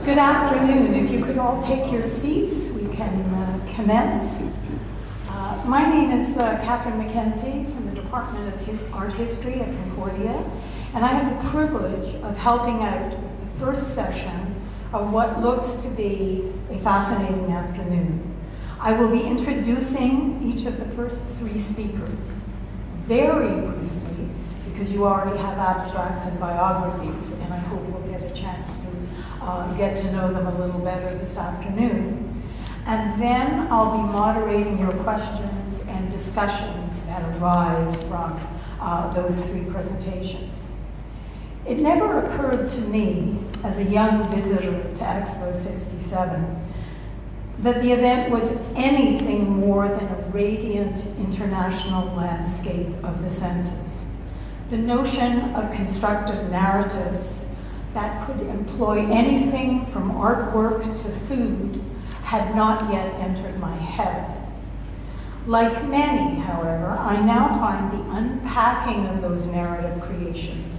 Good afternoon. If you could all take your seats, we can commence. My name is Catherine McKenzie from the Department of Art History at Concordia, and I have the privilege of helping out the first session of what looks to be a fascinating afternoon. I will be introducing each of the first three speakers very briefly, because you already have abstracts and biographies, and I hope we'll get a chance to get to know them a little better this afternoon. And then I'll be moderating your questions and discussions that arise from those three presentations. It never occurred to me, as a young visitor to Expo 67, that the event was anything more than a radiant international landscape of the senses. The notion of constructive narratives that could employ anything from artwork to food had not yet entered my head. Like many, however, I now find the unpacking of those narrative creations,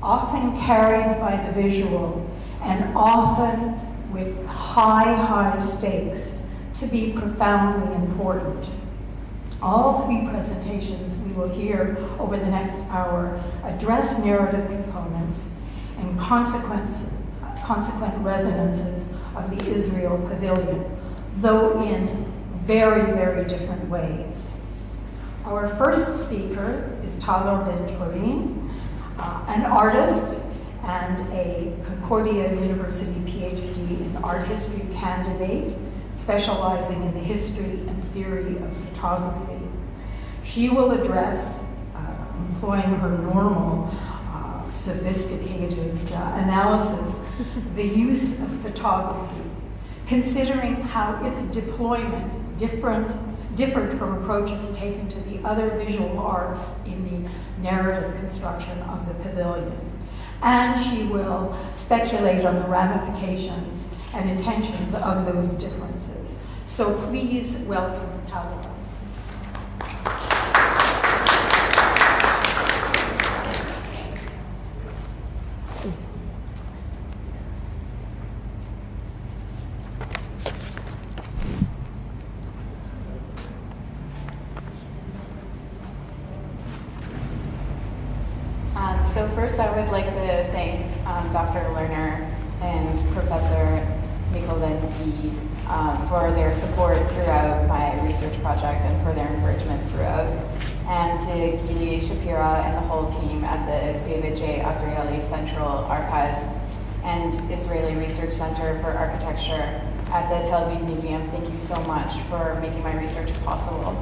often carried by the visual and often with high stakes, to be profoundly important. All three presentations we will hear over the next hour address narrative components and consequent resonances of the Israel Pavilion, though in very different ways. Our first speaker is Tal-Or Ben-Choreen, an artist and a Concordia University PhD in art history candidate, specializing in the history and theory of photography. She will address, employing her normal sophisticated analysis, the use of photography, considering how its deployment differed from approaches taken to the other visual arts in the narrative construction of the pavilion. And she will speculate on the ramifications and intentions of those differences. So please welcome Tal-Or. So first I would like to thank Dr. Lerner and Professor Mikolinski for their support throughout my research project and for their encouragement throughout, and to Gili Shapira and the whole team at the David J. Azrieli Central Archives and Israeli Research Center for Architecture at the Tel Aviv Museum. Thank you so much for making my research possible.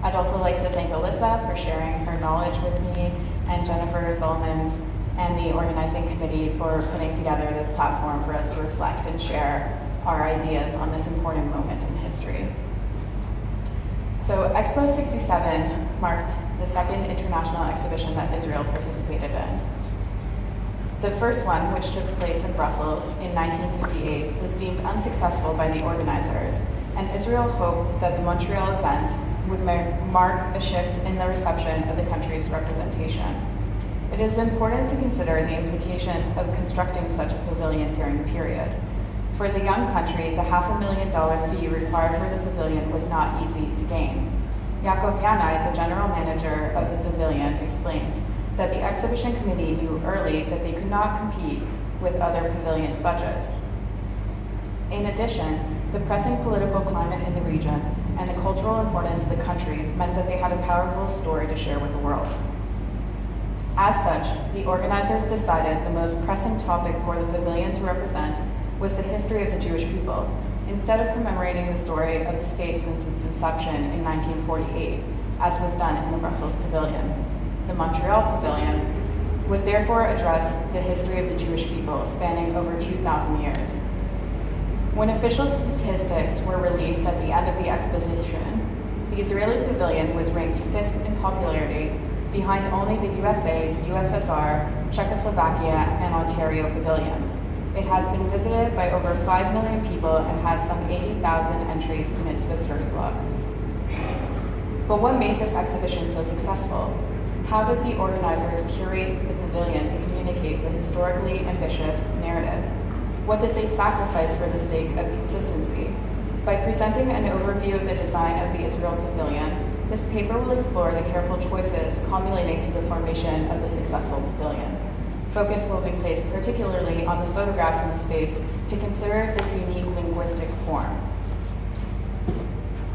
I'd also like to thank Alyssa for sharing her knowledge with me, and Jennifer Zolman and the organizing committee for putting together this platform for us to reflect and share our ideas on this important moment in history. So Expo 67 marked the second international exhibition that Israel participated in. The first one, which took place in Brussels in 1958, was deemed unsuccessful by the organizers, and Israel hoped that the Montreal event would mark a shift in the reception of the country's representation. It is important to consider the implications of constructing such a pavilion during the period. For the young country, the $500,000 fee required for the pavilion was not easy to gain. Yaakov Yanai, the general manager of the pavilion, explained that the exhibition committee knew early that they could not compete with other pavilions' budgets. In addition, the pressing political climate in the region and the cultural importance of the country meant that they had a powerful story to share with the world. As such, the organizers decided the most pressing topic for the pavilion to represent was the history of the Jewish people, instead of commemorating the story of the state since its inception in 1948, as was done in the Brussels Pavilion. The Montreal Pavilion would therefore address the history of the Jewish people spanning over 2,000 years. When official statistics were released at the end of the exposition, the Israeli Pavilion was ranked 5th in popularity, behind only the USA, USSR, Czechoslovakia, and Ontario pavilions. It had been visited by over 5 million people and had some 80,000 entries in its visitors log. But what made this exhibition so successful? How did the organizers curate the pavilion to communicate the historically ambitious narrative? What did they sacrifice for the sake of consistency? By presenting an overview of the design of the Israel Pavilion, this paper will explore the careful choices culminating to the formation of the successful pavilion. Focus will be placed particularly on the photographs in the space to consider this unique linguistic form.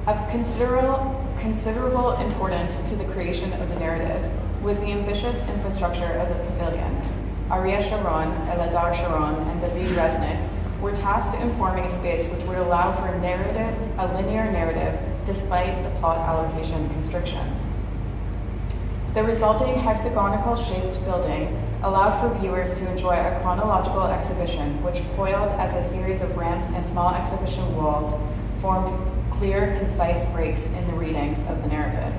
Of considerable importance to the creation of the narrative was the ambitious infrastructure of the pavilion. Ariel Sharon, Eladar Sharon, and David Resnick were tasked to informing a space which would allow for a linear narrative despite the plot allocation constrictions. The resulting hexagonal-shaped building allowed for viewers to enjoy a chronological exhibition which, coiled as a series of ramps and small exhibition walls, formed clear, concise breaks in the readings of the narrative.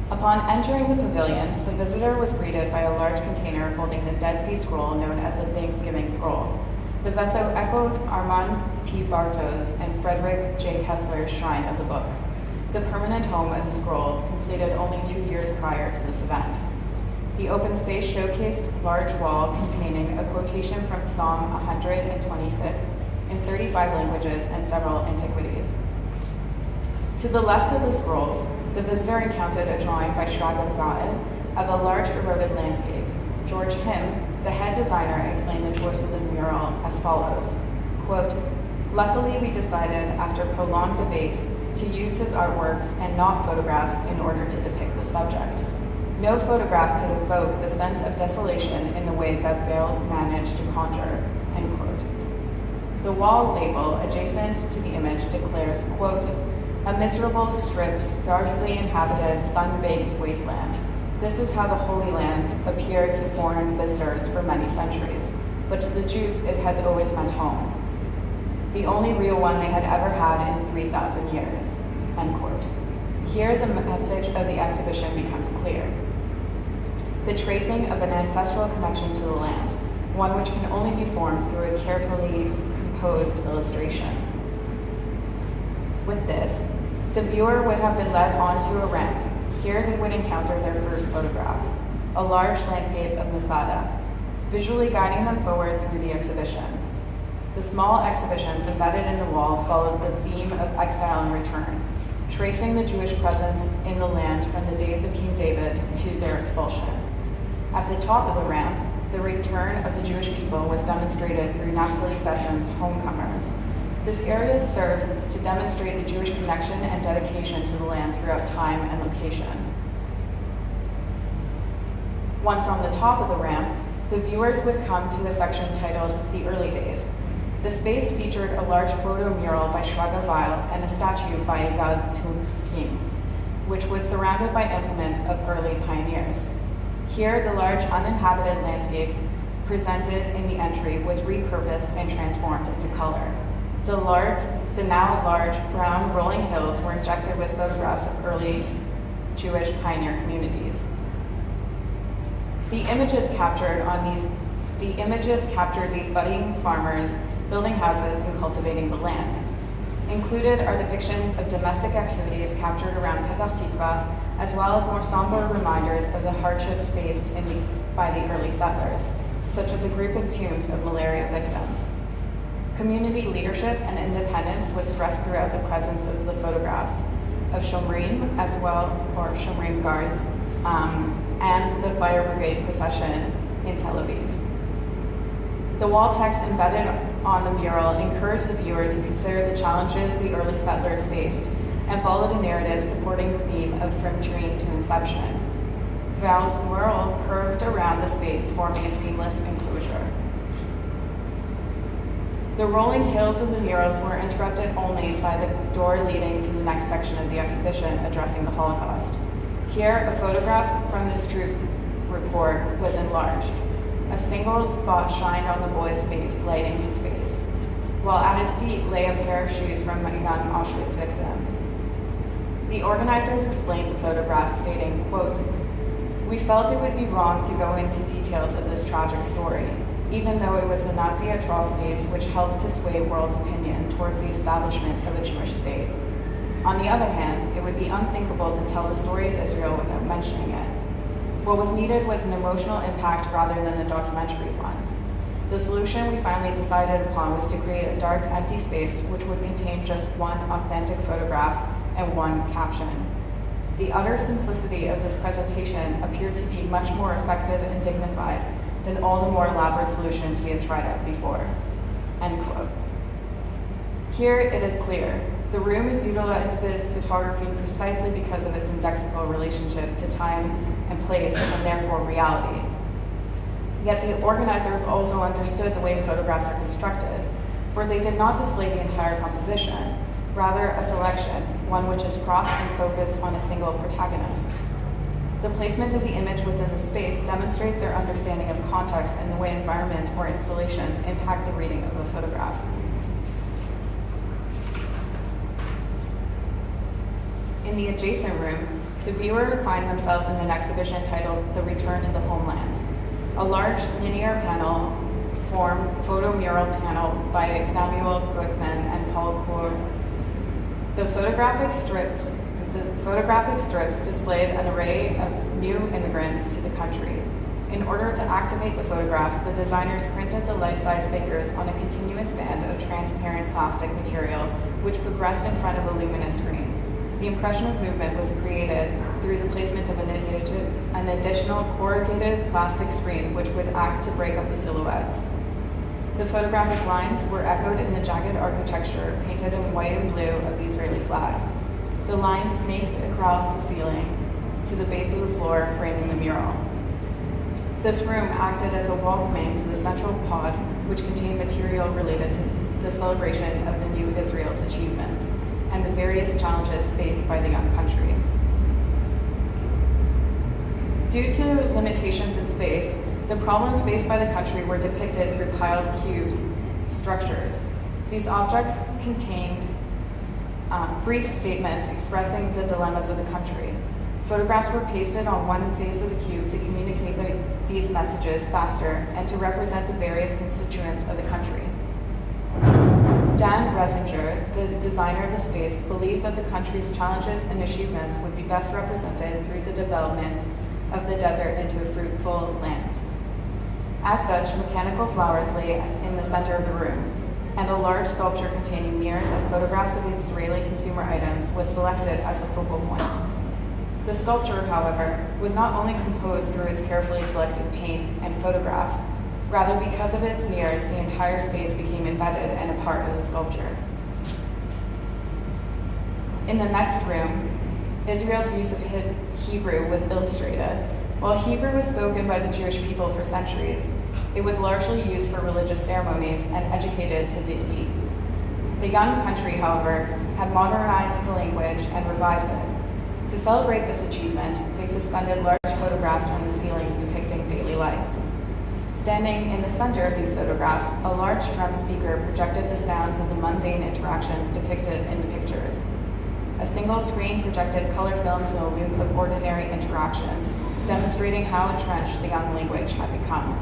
Upon entering the pavilion, the visitor was greeted by a large container holding the Dead Sea Scroll known as the Thanksgiving Scroll. The vessel echoed Armand P. Bartos and Frederick J. Kessler's shrine of the book, the permanent home of the scrolls, completed only 2 years prior to this event. The open space showcased a large wall containing a quotation from Psalm 126 in 35 languages and several antiquities. To the left of the scrolls, the visitor encountered a drawing by Shraga Vail of a large eroded landscape. George Him, the head designer, explained the choice of the mural as follows, quote, "Luckily, we decided, after prolonged debates, to use his artworks and not photographs in order to depict the subject. No photograph could evoke the sense of desolation in the way that Vail managed to conjure," end quote. The wall label adjacent to the image declares, quote, "A miserable strip, sparsely inhabited, sun-baked wasteland. This is how the Holy Land appeared to foreign visitors for many centuries, but to the Jews it has always meant home. The only real one they had ever had in 3,000 years," end quote. Here the message of the exhibition becomes clear. The tracing of an ancestral connection to the land, one which can only be formed through a carefully composed illustration. With this, the viewer would have been led onto a ramp. Here they would encounter their first photograph, a large landscape of Masada, visually guiding them forward through the exhibition. The small exhibitions embedded in the wall followed the theme of exile and return, tracing the Jewish presence in the land from the days of King David to their expulsion. At the top of the ramp, the return of the Jewish people was demonstrated through Naftali Besant's Homecomers. This area served to demonstrate the Jewish connection and dedication to the land throughout time and location. Once on the top of the ramp, the viewers would come to a section titled The Early Days. The space featured a large photo mural by Shraga Vail and a statue by Yigal Tunf Kim, which was surrounded by implements of early pioneers. Here, the large uninhabited landscape presented in the entry was repurposed and transformed into color. The now large brown rolling hills were injected with photographs of early Jewish pioneer communities. The images captured these budding farmers building houses and cultivating the land. Included are depictions of domestic activities captured around Petah Tikva, as well as more somber reminders of the hardships faced by the early settlers, such as a group of tombs of malaria victims. Community leadership and independence was stressed throughout the presence of the photographs of Shomrim as well, or Shomrim guards, and the fire brigade procession in Tel Aviv. The wall text embedded on the mural encouraged the viewer to consider the challenges the early settlers faced and followed a narrative supporting the theme of from dream to inception. Val's mural curved around the space, forming a seamless enclosure. The rolling hills of the murals were interrupted only by the door leading to the next section of the exhibition addressing the Holocaust. Here, a photograph from the Stroop report was enlarged. A single spot shined on the boy's face, lighting his face, while at his feet lay a pair of shoes from a young Auschwitz victim. The organizers explained the photograph, stating, quote, "We felt it would be wrong to go into details of this tragic story, even though it was the Nazi atrocities which helped to sway world's opinion towards the establishment of a Jewish state. On the other hand, it would be unthinkable to tell the story of Israel without mentioning it. What was needed was an emotional impact rather than a documentary one. The solution we finally decided upon was to create a dark, empty space which would contain just one authentic photograph and one caption. The utter simplicity of this presentation appeared to be much more effective and dignified than all the more elaborate solutions we had tried out before." End quote. Here it is clear. The room utilizes photography precisely because of its indexical relationship to time and place and therefore reality. Yet the organizers also understood the way photographs are constructed, for they did not display the entire composition, rather a selection, one which is cropped and focused on a single protagonist. The placement of the image within the space demonstrates their understanding of context and the way environment or installations impact the reading of a photograph. In the adjacent room, the viewer would find themselves in an exhibition titled The Return to the Homeland, a large linear panel form photomural panel by Samuel Glickman and Paul Coeur. The photographic strips displayed an array of new immigrants to the country. In order to activate the photographs, the designers printed the life-size figures on a continuous band of transparent plastic material, which progressed in front of a luminous screen. The impression of movement was created through the placement of an additional corrugated plastic screen which would act to break up the silhouettes. The photographic lines were echoed in the jagged architecture painted in white and blue of the Israeli flag. The lines snaked across the ceiling to the base of the floor, framing the mural. This room acted as a welcoming to the central pod, which contained material related to the celebration of the new Israel's achievements and the various challenges faced by the young country. Due to limitations in space, the problems faced by the country were depicted through piled cubes structures. These objects contained brief statements expressing the dilemmas of the country. Photographs were pasted on one face of the cube to communicate these messages faster and to represent the various constituents of the country. Dan Resinger, the designer of the space, believed that the country's challenges and achievements would be best represented through the development of the desert into a fruitful land. As such, mechanical flowers lay in the center of the room, and a large sculpture containing mirrors and photographs of Israeli consumer items was selected as the focal point. The sculpture, however, was not only composed through its carefully selected paint and photographs, rather because of its mirrors, the entire space became embedded and a part of the sculpture. In the next room, Israel's use of Hebrew was illustrated. While Hebrew was spoken by the Jewish people for centuries, it was largely used for religious ceremonies and educated to the elites. The young country, however, had modernized the language and revived it. To celebrate this achievement, they suspended large photographs from the ceilings depicting daily life. Standing in the center of these photographs, a large drum speaker projected the sounds of the mundane interactions depicted in the pictures. A single screen projected color films in a loop of ordinary interactions, demonstrating how entrenched the young language had become.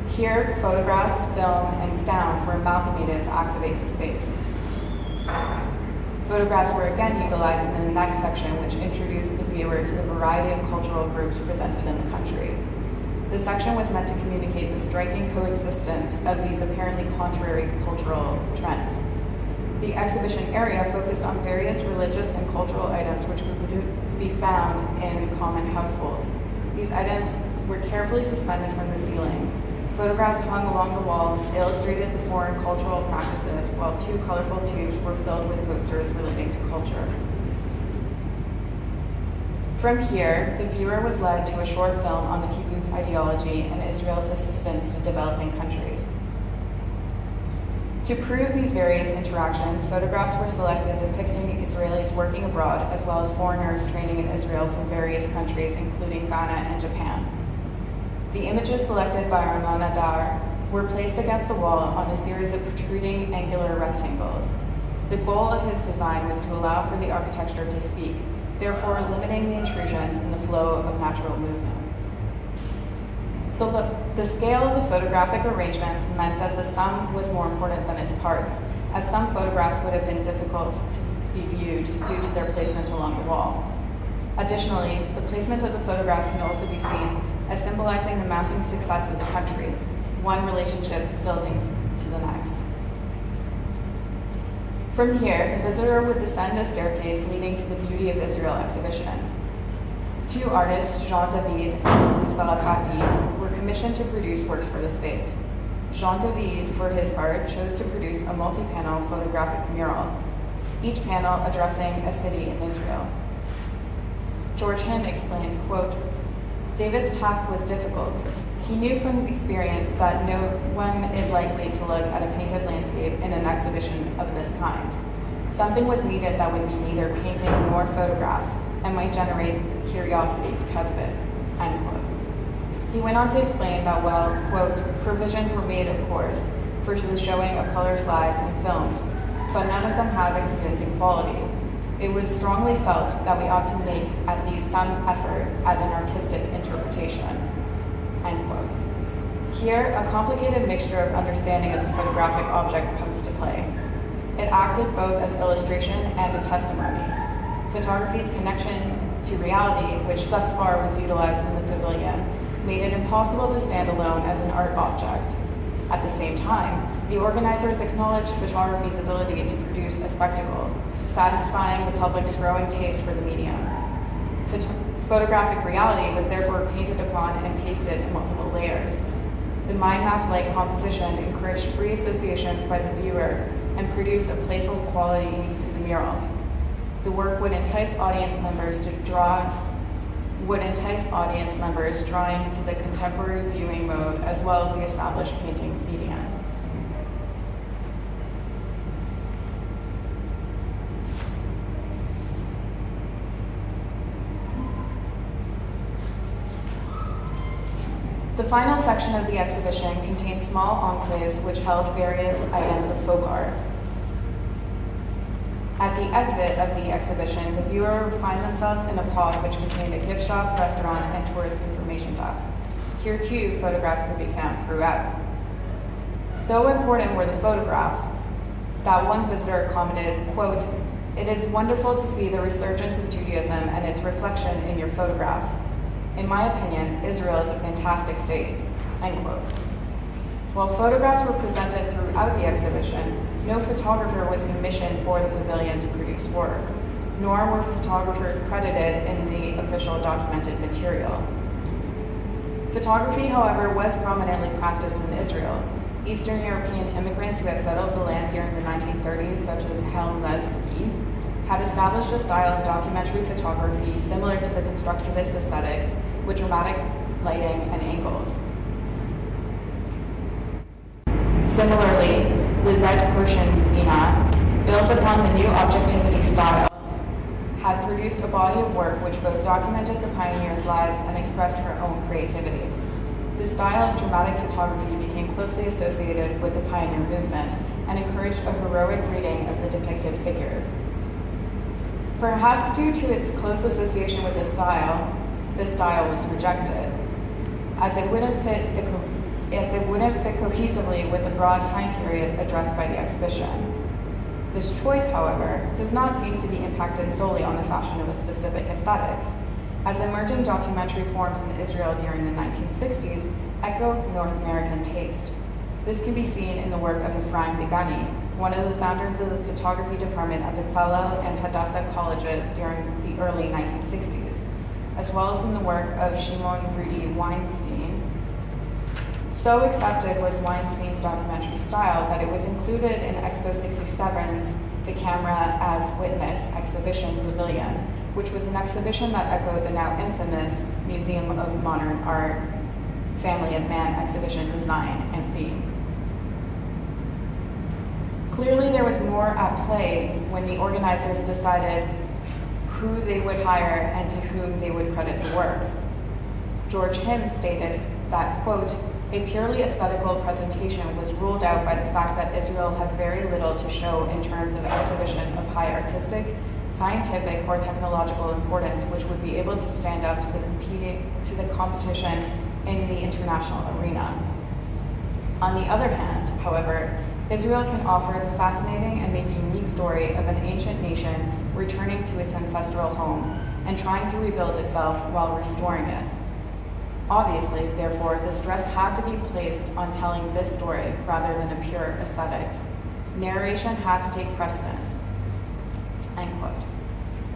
Here, photographs, film, and sound were amalgamated to activate the space. Photographs were again utilized in the next section, which introduced the viewer to the variety of cultural groups presented in the country. This section was meant to communicate the striking coexistence of these apparently contrary cultural trends. The exhibition area focused on various religious and cultural items which could be found in common households. These items were carefully suspended from the ceiling. Photographs hung along the walls illustrated the foreign cultural practices, while two colorful tubes were filled with posters relating to culture. From here, the viewer was led to a short film on the kibbutz ideology and Israel's assistance to developing countries. To prove these various interactions, photographs were selected depicting Israelis working abroad, as well as foreigners training in Israel from various countries, including Ghana and Japan. The images selected by Arnon Adar were placed against the wall on a series of protruding angular rectangles. The goal of his design was to allow for the architecture to speak, therefore limiting the intrusions in the flow of natural movement. The scale of the photographic arrangements meant that the sum was more important than its parts, as some photographs would have been difficult to be viewed due to their placement along the wall. Additionally, the placement of the photographs can also be seen as symbolizing the mounting success of the country, one relationship building to the next. From here, the visitor would descend a staircase leading to the Beauty of Israel exhibition. Two artists, Jean David and Sarah Fati, were commissioned to produce works for the space. Jean David, for his art, chose to produce a multi-panel photographic mural, each panel addressing a city in Israel. George Him explained, quote, "David's task was difficult. He knew from experience that no one is likely to look at a painted landscape in an exhibition of this kind. Something was needed that would be neither painting nor photograph and might generate curiosity because of it," end quote. He went on to explain that while, quote, "provisions were made, of course, for the showing of color slides and films, but none of them had a convincing quality. It was strongly felt that we ought to make at least some effort at an artistic interpretation," end quote. Here, a complicated mixture of understanding of the photographic object comes to play. It acted both as illustration and a testimony. Photography's connection to reality, which thus far was utilized in the pavilion, made it impossible to stand alone as an art object. At the same time, the organizers acknowledged photography's ability to produce a spectacle, satisfying the public's growing taste for the medium. Photographic reality was therefore painted upon and pasted in multiple layers. The mind map-like composition encouraged free associations by the viewer and produced a playful quality to the mural. The work would entice audience members drawing to the contemporary viewing mode as well as the established painting medium. The final section of the exhibition contained small enclaves which held various items of folk art. At the exit of the exhibition, the viewer would find themselves in a pod which contained a gift shop, restaurant, and tourist information desk. Here too, photographs could be found throughout. So important were the photographs that one visitor commented, quote, "It is wonderful to see the resurgence of Judaism and its reflection in your photographs. In my opinion, Israel is a fantastic state," end quote. While photographs were presented throughout the exhibition, no photographer was commissioned for the pavilion to produce work, nor were photographers credited in the official documented material. Photography, however, was prominently practiced in Israel. Eastern European immigrants who had settled the land during the 1930s, such as Helm Lesky, had established a style of documentary photography similar to the constructivist aesthetics with dramatic lighting and angles. Similarly, Lizette Gershenina, built upon the new objectivity style, had produced a body of work which both documented the pioneers' lives and expressed her own creativity. This style of dramatic photography became closely associated with the pioneer movement and encouraged a heroic reading of the depicted figures. Perhaps due to its close association with this style was rejected, as it wouldn't fit cohesively with the broad time period addressed by the exhibition. This choice, however, does not seem to be impacted solely on the fashion of a specific aesthetics, as emerging documentary forms in Israel during the 1960s echoed North American taste. This can be seen in the work of Ephraim Begani, one of the founders of the photography department at Tal-Or and Hadassah colleges during the early 1960s, as well as in the work of Shimon Rudy Weinstein. So accepted was Weinstein's documentary style that it was included in Expo 67's The Camera as Witness exhibition pavilion, which was an exhibition that echoed the now infamous Museum of Modern Art Family of Man exhibition design and theme. Clearly, there was more at play when the organizers decided who they would hire and to whom they would credit the work. George Him stated that, quote, "A purely aesthetical presentation was ruled out by the fact that Israel had very little to show in terms of exhibition of high artistic, scientific, or technological importance which would be able to stand up to the competition in the international arena. On the other hand, however, Israel can offer the fascinating and maybe unique story of an ancient nation returning to its ancestral home and trying to rebuild itself while restoring it. Obviously, therefore, the stress had to be placed on telling this story rather than a pure aesthetics. Narration had to take precedence. End quote.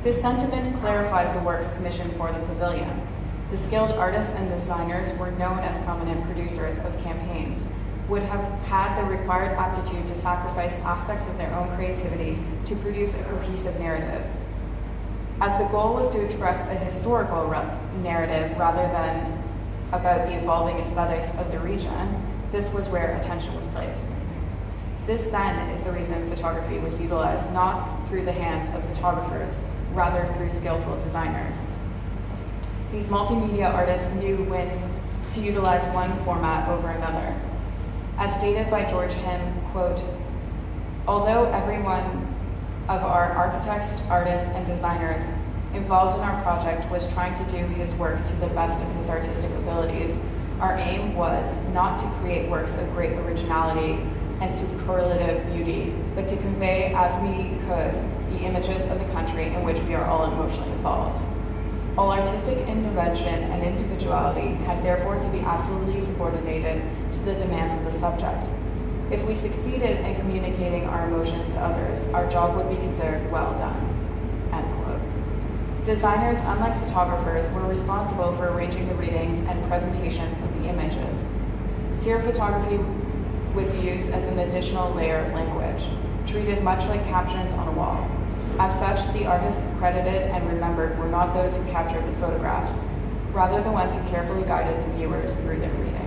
This sentiment clarifies the works commissioned for the pavilion. The skilled artists and designers were known as prominent producers of campaigns, would have had the required aptitude to sacrifice aspects of their own creativity to produce a cohesive narrative. As the goal was to express a historical narrative rather than about the evolving aesthetics of the region, this was where attention was placed. This then is the reason photography was utilized not through the hands of photographers, rather through skillful designers. These multimedia artists knew when to utilize one format over another. As stated by George Him, quote, although every one of our architects, artists, and designers involved in our project was trying to do his work to the best of his artistic abilities, our aim was not to create works of great originality and superlative beauty, but to convey as we could the images of the country in which we are all emotionally involved. All artistic intervention and individuality had therefore to be absolutely subordinated to the demands of the subject. If we succeeded in communicating our emotions to others, our job would be considered well done. End quote. Designers, unlike photographers, were responsible for arranging the readings and presentations of the images. Here, photography was used as an additional layer of language, treated much like captions on a wall. As such, the artists credited and remembered were not those who captured the photographs, rather the ones who carefully guided the viewers through their reading.